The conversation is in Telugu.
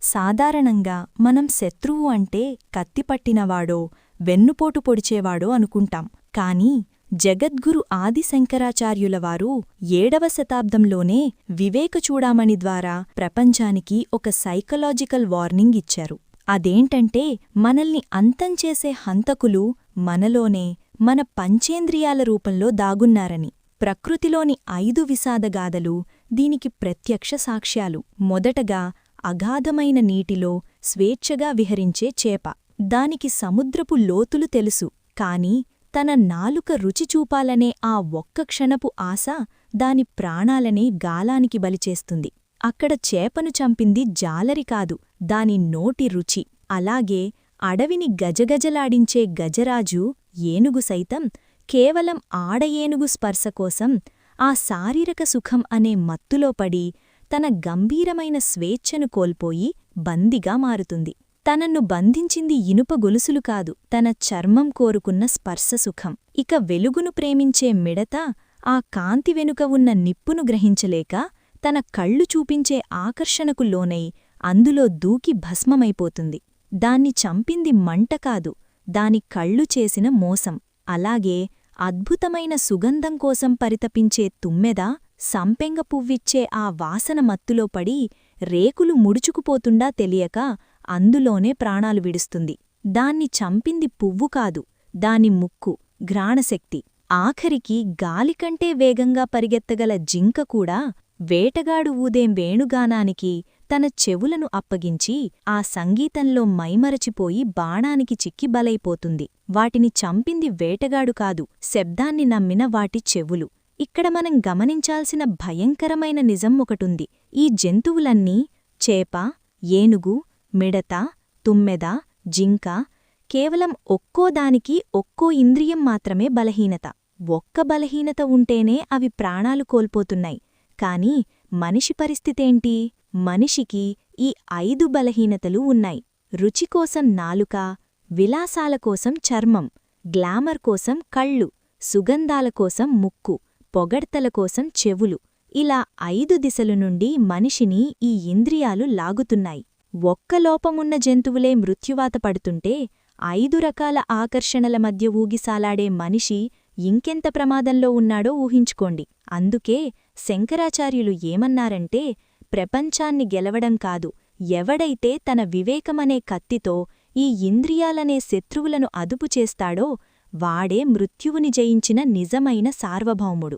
సాధారణంగా మనం శత్రువు అంటే కత్తిపట్టినవాడో వెన్నుపోటు పొడిచేవాడో అనుకుంటాం. కాని జగద్గురు ఆదిశంకరాచార్యులవారు 7వ శతాబ్దంలోనే వివేకచూడామణి ద్వారా ప్రపంచానికి ఒక సైకలాజికల్ వార్నింగ్ ఇచ్చారు. అదేంటంటే మనల్ని అంతంచేసే హంతకులు మనలోనే, మన పంచేంద్రియాల రూపంలో దాగున్నారని. ప్రకృతిలోని 5 విషాదగాథలు దీనికి ప్రత్యక్ష సాక్ష్యాలు. మొదటగా అగాధమైన నీటిలో స్వేచ్ఛగా విహరించే చేప. దానికి సముద్రపు లోతులు తెలుసు, కాని తన నాలుక రుచి చూపాలనే ఆ ఒక్క క్షణపు ఆశ దాని ప్రాణాలనే గాలానికి బలిచేస్తుంది. అక్కడ చేపను చంపింది జాలరి కాదు, దాని నోటి రుచి. అలాగే అడవిని గజగజలాడించే గజరాజు ఏనుగు సైతం కేవలం ఆడ ఏనుగు స్పర్శకోసం ఆ శారీరక సుఖం అనే మత్తులో పడి తన గంభీరమైన స్వేచ్ఛను కోల్పోయి బందిగా మారుతుంది. తనను బంధించింది ఇనుప గొలుసులు కాదు, తన చర్మం కోరుకున్న స్పర్శసుఖం. ఇక వెలుగును ప్రేమించే మిడత ఆ కాంతి వెనుక ఉన్న నిప్పును గ్రహించలేక తన కళ్ళు చూపించే ఆకర్షణకు లోనై అందులో దూకి భస్మమైపోతుంది. దాన్ని చంపింది మంట కాదు, దాని కళ్ళు చేసిన మోసం. అలాగే అద్భుతమైన సుగంధం కోసం పరితపించే తుమ్మెద సంపెంగ పువ్విచ్చే ఆ వాసన మత్తులో పడి రేకులు ముడుచుకుపోతుండా తెలియక అందులోనే ప్రాణాలు విడుస్తుంది. దాన్ని చంపింది పువ్వు కాదు, దాని ముక్కు, ఘ్రాణశక్తి. ఆఖరికి గాలికంటే వేగంగా పరిగెత్తగల జింక కూడా వేటగాడు ఊదేం వేణుగానానికి తన చెవులను అప్పగించి ఆ సంగీతంలో మైమరచిపోయి బాణానికి చిక్కి బలైపోతుంది. వాటిని చంపింది వేటగాడు కాదు, శబ్దాన్ని నమ్మిన వాటి చెవులు. ఇక్కడ మనం గమనించాల్సిన భయంకరమైన నిజం ఒకటుంది. ఈ జంతువులన్నీ చేప, ఏనుగు, మిడత, తుమ్మెద, జింక కేవలం ఒక్కోదానికి ఒక్కో ఇంద్రియం మాత్రమే బలహీనత. ఒక్క బలహీనత ఉంటేనే అవి ప్రాణాలు కోల్పోతున్నాయి. కాని మనిషి పరిస్థితేంటి? మనిషికి ఈ 5 బలహీనతలు ఉన్నాయి. రుచికోసం నాలుక, విలాసాల కోసం చర్మం, గ్లామర్ కోసం కళ్ళు, సుగంధాల కోసం ముక్కు, పొగడ్తల కోసం చెవులు. ఇలా 5 దిశల నుండి మనిషిని ఈ ఇంద్రియాలు లాగుతున్నాయి. ఒక్క లోపమున్న జంతువులే మృత్యువాత పడుతుంటే 5 రకాల ఆకర్షణల మధ్య ఊగిసాలాడే మనిషి ఇంకెంత ప్రమాదంలో ఉన్నాడో ఊహించుకోండి. అందుకే శంకరాచార్యులు ఏమన్నారంటే, ప్రపంచాన్ని గెలవడం కాదు, ఎవడైతే తన వివేకమనే కత్తితో ఈ ఇంద్రియాలనే శత్రువులను అదుపు చేస్తాడో వాడే మృత్యువుని జయించిన నిజమైన సార్వభౌముడు.